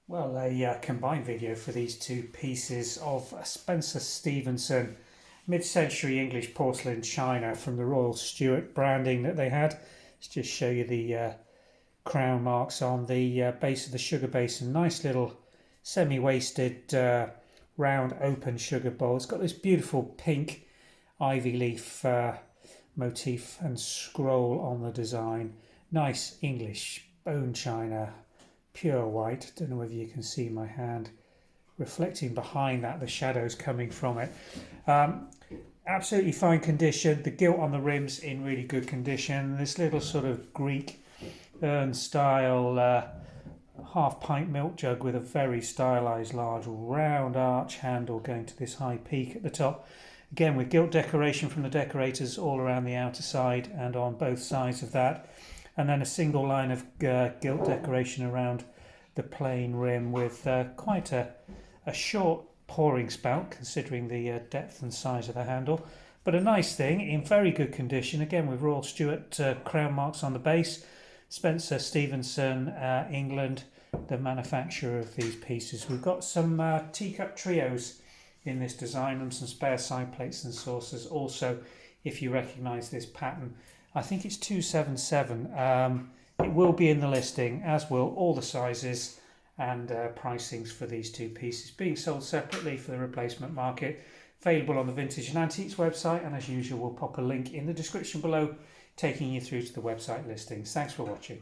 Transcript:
Well, a combined video for these two pieces of Spencer Stevenson mid-century English porcelain china from the Royal Stuart branding that they had. Let's just show you the crown marks on the base of the sugar basin. Nice little semi-wasted round open sugar bowl. It's got this beautiful pink ivy leaf motif and scroll on the design. Nice English bone china, pure white. Don't know whether you can see my hand reflecting behind that, the shadows coming from it. Absolutely fine condition. The gilt on the rims in really good condition. This little sort of Greek urn style half pint milk jug with a very stylized large round arch handle going to this high peak at the top. Again with gilt decoration from the decorators all around the outer side and on both sides of that, and then a single line of gilt decoration around the plain rim with quite a short pouring spout considering the depth and size of the handle, but a nice thing in very good condition, again with Royal Stuart crown marks on the base. Spencer Stevenson, England, the manufacturer of these pieces. We've got some teacup trios in this design and some spare side plates and saucers also, if you recognise this pattern. I think it's 277. It will be in the listing, as will all the sizes and pricings for these two pieces, being sold separately for the replacement market. Available on the Vintage and Antiques website, and as usual we'll pop a link in the description below taking you through to the website listings. Thanks for watching.